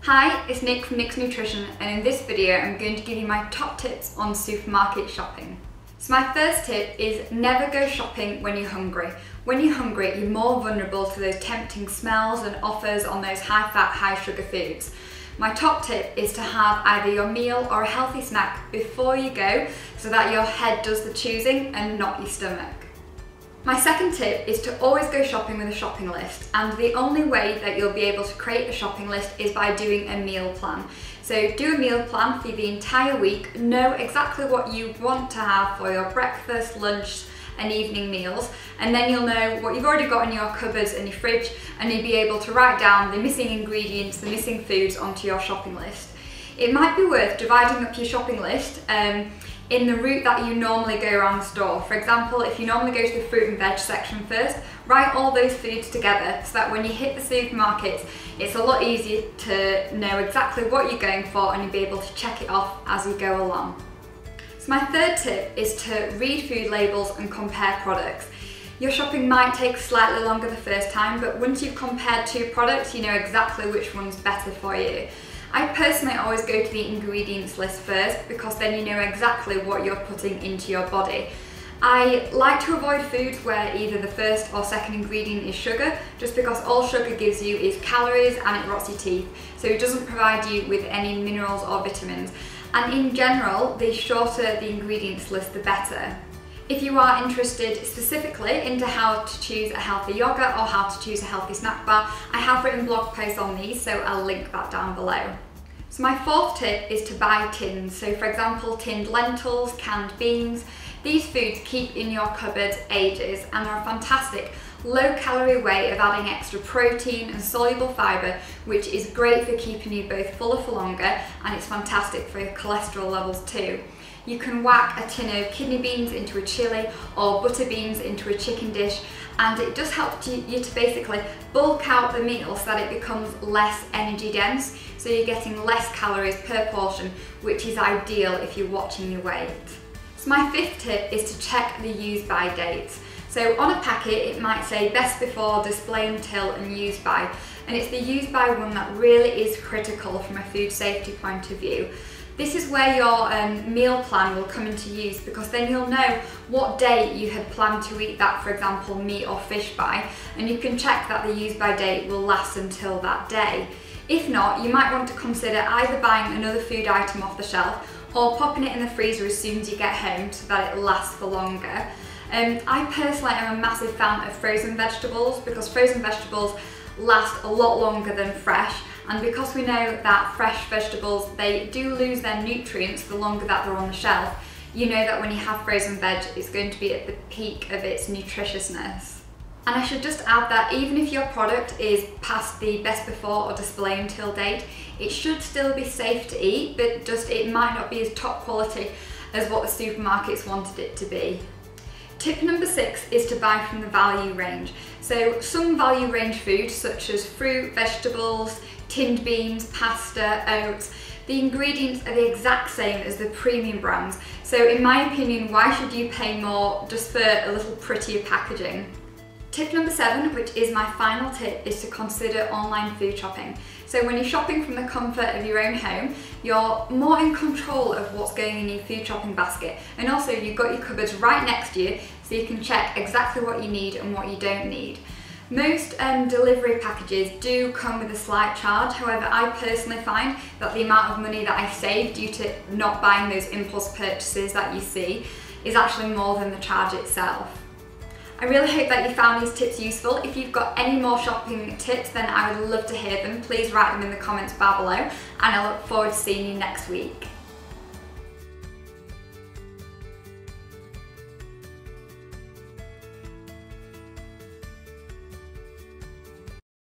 Hi, it's Nick from Nick's Nutrition, and in this video I'm going to give you my top tips on supermarket shopping. So my first tip is never go shopping when you're hungry. When you're hungry, you're more vulnerable to those tempting smells and offers on those high-fat, high-sugar foods. My top tip is to have either your meal or a healthy snack before you go so that your head does the choosing and not your stomach. My second tip is to always go shopping with a shopping list, and the only way that you'll be able to create a shopping list is by doing a meal plan. So do a meal plan for the entire week, know exactly what you want to have for your breakfast, lunch and evening meals, and then you'll know what you've already got in your cupboards and your fridge, and you'll be able to write down the missing ingredients, the missing foods onto your shopping list. It might be worth dividing up your shopping list in the route that you normally go around the store. For example, if you normally go to the fruit and veg section first, write all those foods together so that when you hit the supermarkets, it's a lot easier to know exactly what you're going for and you'll be able to check it off as you go along. So my third tip is to read food labels and compare products. Your shopping might take slightly longer the first time, but once you've compared two products, you know exactly which one's better for you. I personally always go to the ingredients list first because then you know exactly what you're putting into your body. I like to avoid foods where either the first or second ingredient is sugar, just because all sugar gives you is calories and it rots your teeth, so it doesn't provide you with any minerals or vitamins. And in general, the shorter the ingredients list, the better. If you are interested specifically into how to choose a healthy yogurt or how to choose a healthy snack bar, I have written blog posts on these, so I'll link that down below. So my fourth tip is to buy tins. So for example, tinned lentils, canned beans. These foods keep in your cupboards ages and are a fantastic low-calorie way of adding extra protein and soluble fibre, which is great for keeping you both fuller for longer, and it's fantastic for your cholesterol levels too. You can whack a tin of kidney beans into a chilli or butter beans into a chicken dish, and it does help you to basically bulk out the meal so that it becomes less energy dense, so you're getting less calories per portion, which is ideal if you're watching your weight. So my fifth tip is to check the use by dates. So on a packet it might say best before, display until and use by, and it's the use by one that really is critical from a food safety point of view. This is where your meal plan will come into use, because then you'll know what date you had planned to eat that, for example, meat or fish by, and you can check that the use by date will last until that day. If not, you might want to consider either buying another food item off the shelf or popping it in the freezer as soon as you get home so that it lasts for longer. I personally am a massive fan of frozen vegetables because frozen vegetables last a lot longer than fresh, and because we know that fresh vegetables, they do lose their nutrients the longer that they're on the shelf, you know that when you have frozen veg, it's going to be at the peak of its nutritiousness. And I should just add that even if your product is past the best before or display until date, it should still be safe to eat, but just it might not be as top quality as what the supermarkets wanted it to be. Tip number 6 is to buy from the value range. So some value range foods such as fruit, vegetables, tinned beans, pasta, oats, the ingredients are the exact same as the premium brands. So in my opinion, why should you pay more just for a little prettier packaging? Tip number 7, which is my final tip, is to consider online food shopping. So when you're shopping from the comfort of your own home, you're more in control of what's going in your food shopping basket, and also you've got your cupboards right next to you so you can check exactly what you need and what you don't need. Most delivery packages do come with a slight charge, however I personally find that the amount of money that I save due to not buying those impulse purchases that you see is actually more than the charge itself. I really hope that you found these tips useful. If you've got any more shopping tips, then I would love to hear them. Please write them in the comments bar below, and I look forward to seeing you next week.